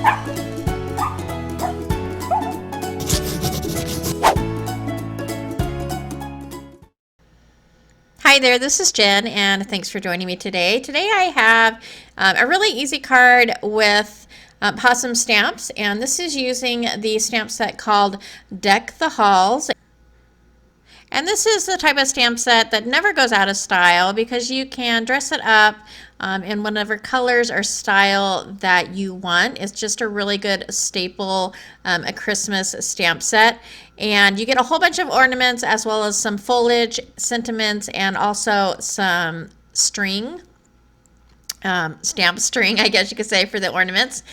Hi there, this is Jen, and thanks for joining me today. Today I have a really easy card with possum stamps, and this is using the stamp set called Deck the Halls. And this is the type of stamp set that never goes out of style because you can dress it up in whatever colors or style that you want. It's just a really good staple, a Christmas stamp set. And you get a whole bunch of ornaments as well as some foliage, sentiments, and also some string, stamp string, I guess you could say, for the ornaments.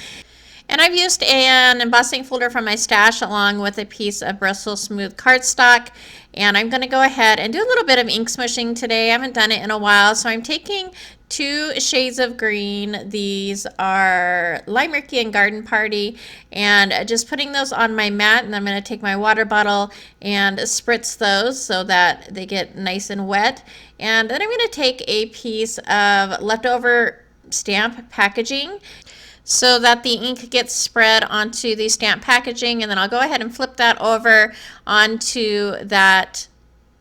And I've used an embossing folder from my stash along with a piece of Brussels smooth cardstock. And I'm going to go ahead and do a little bit of ink smooshing today. I haven't done it in a while. So I'm taking 2 shades of green. These are Lime Murky and Garden Party. And just putting those on my mat. And I'm going to take my water bottle and spritz those so that they get nice and wet. And then I'm going to take a piece of leftover stamp packaging so that the ink gets spread onto the stamp packaging, and then I'll go ahead and flip that over onto that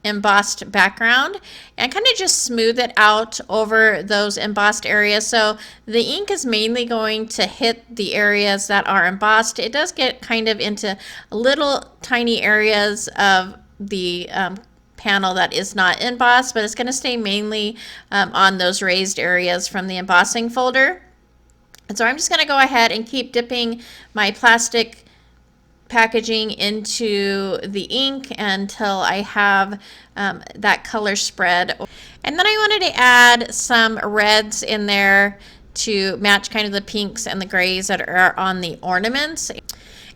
embossed background and kind of just smooth it out over those embossed areas. So the ink is mainly going to hit the areas that are embossed. It does get kind of into little tiny areas of the panel that is not embossed, but it's going to stay mainly on those raised areas from the embossing folder. And so I'm just going to go ahead and keep dipping my plastic packaging into the ink until I have that color spread. And then I wanted to add some reds in there to match kind of the pinks and the grays that are on the ornaments.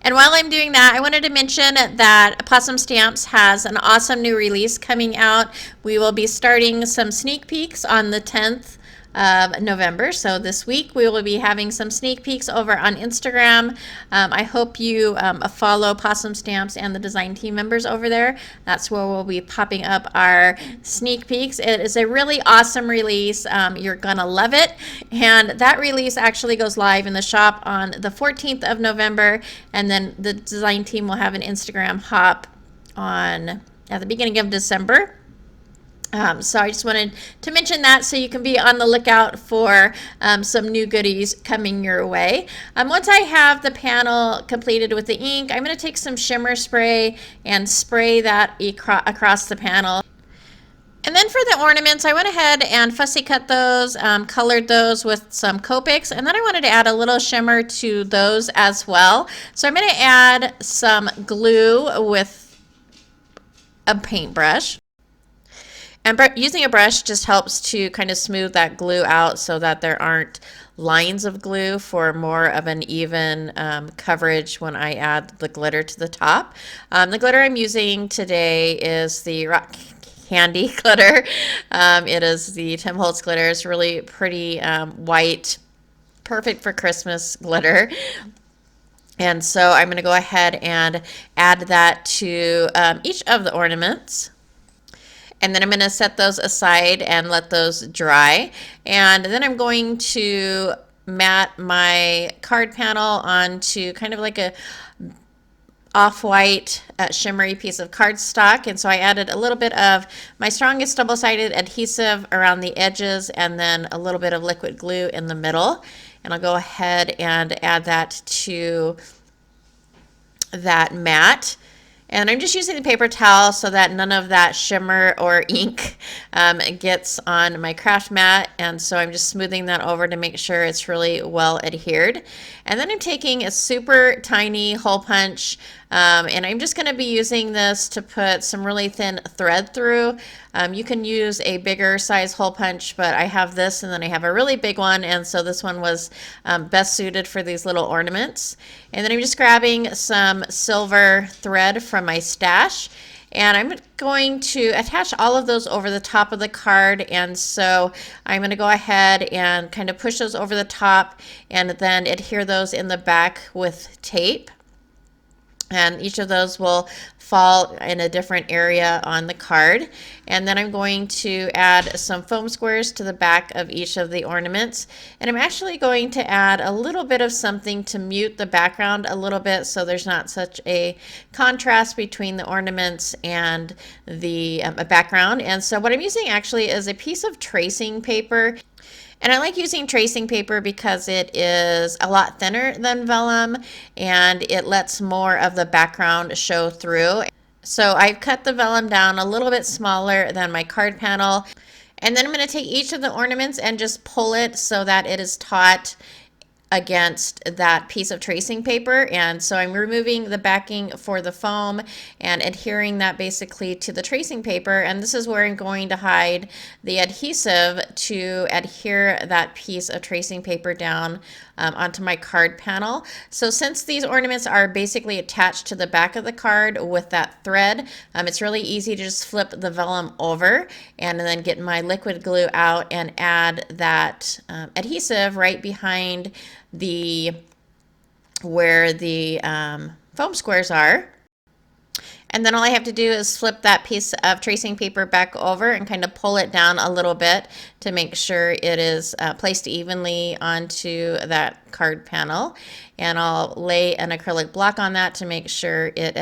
And while I'm doing that, I wanted to mention that Possum Stamps has an awesome new release coming out. We will be starting some sneak peeks on the 10th of November. So this week we will be having some sneak peeks over on Instagram. I hope you follow Possum Stamps and the design team members over there. That's where we'll be popping up our sneak peeks. It is a really awesome release. You're gonna love it. And that release actually goes live in the shop on the 14th of November. And then the design team will have an Instagram hop on at the beginning of December. So I just wanted to mention that so you can be on the lookout for some new goodies coming your way. Once I have the panel completed with the ink, I'm going to take some shimmer spray and spray that across the panel. And then for the ornaments, I went ahead and fussy cut those, colored those with some Copics, and then I wanted to add a little shimmer to those as well. So I'm going to add some glue with a paintbrush. And using a brush just helps to kind of smooth that glue out so that there aren't lines of glue for more of an even coverage when I add the glitter to the top. The glitter I'm using today is the Rock Candy glitter. It is the Tim Holtz glitter. It's really pretty white, perfect for Christmas glitter. And so I'm going to go ahead and add that to each of the ornaments. And then I'm going to set those aside and let those dry. And then I'm going to mat my card panel onto kind of like a off-white shimmery piece of cardstock. And so I added a little bit of my strongest double-sided adhesive around the edges and then a little bit of liquid glue in the middle. And I'll go ahead and add that to that mat. And I'm just using the paper towel so that none of that shimmer or ink gets on my craft mat. And so I'm just smoothing that over to make sure it's really well adhered. And then I'm taking a super tiny hole punch and I'm just going to be using this to put some really thin thread through. You can use a bigger size hole punch, but I have this and then I have a really big one, and so this one was best suited for these little ornaments. And then I'm just grabbing some silver thread from my stash, and I'm going to attach all of those over the top of the card. And so I'm going to go ahead and kind of push those over the top and then adhere those in the back with tape. and each of those will fall in a different area on the card. And then I'm going to add some foam squares to the back of each of the ornaments, and I'm actually going to add a little bit of something to mute the background a little bit so there's not such a contrast between the ornaments and the background. And so what I'm using actually is a piece of tracing paper. And I like using tracing paper because it is a lot thinner than vellum and it lets more of the background show through. So I've cut the vellum down a little bit smaller than my card panel. And then I'm going to take each of the ornaments and just pull it so that it is taut against that piece of tracing paper. And so I'm removing the backing for the foam and adhering that basically to the tracing paper, and this is where I'm going to hide the adhesive to adhere that piece of tracing paper down onto my card panel. So since these ornaments are basically attached to the back of the card with that thread, it's really easy to just flip the vellum over and then get my liquid glue out and add that adhesive right behind where the foam squares are. And then all I have to do is flip that piece of tracing paper back over and kind of pull it down a little bit to make sure it is placed evenly onto that card panel. And I'll lay an acrylic block on that to make sure it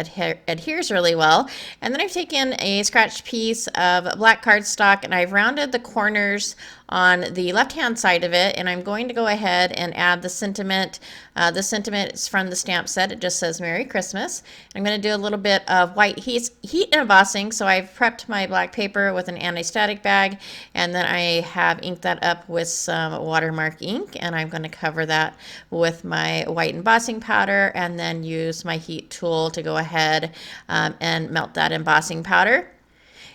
adheres really well. And then I've taken a scratched piece of black cardstock and I've rounded the corners on the left-hand side of it, and I'm going to go ahead and add the sentiment. The sentiment is from the stamp set. It just says Merry Christmas. I'm going to do a little bit of white heat embossing, so I've prepped my black paper with an anti-static bag, and then I have inked that up with some watermark ink, and I'm going to cover that with my white embossing powder and then use my heat tool to go ahead and melt that embossing powder.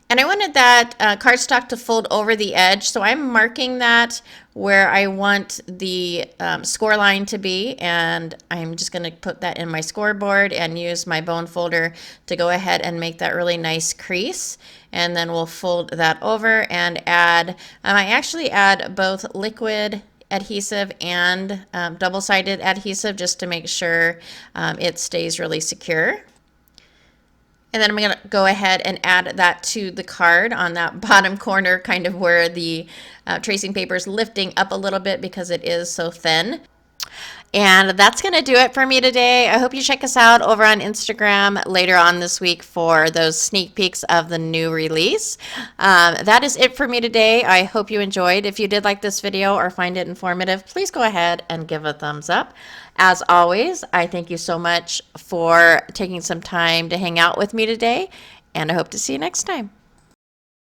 And I wanted that cardstock to fold over the edge, so I'm marking that where I want the score line to be, and I'm just going to put that in my scoreboard and use my bone folder to go ahead and make that really nice crease. And then we'll fold that over and add, I actually add both liquid adhesive and double-sided adhesive just to make sure it stays really secure. And then I'm going to go ahead and add that to the card on that bottom corner, kind of where the tracing paper is lifting up a little bit because it is so thin. And that's going to do it for me today. I hope you check us out over on Instagram later on this week for those sneak peeks of the new release. That is it for me today. I hope you enjoyed. If you did like this video or find it informative, please go ahead and give a thumbs up. As always, I thank you so much for taking some time to hang out with me today, and I hope to see you next time.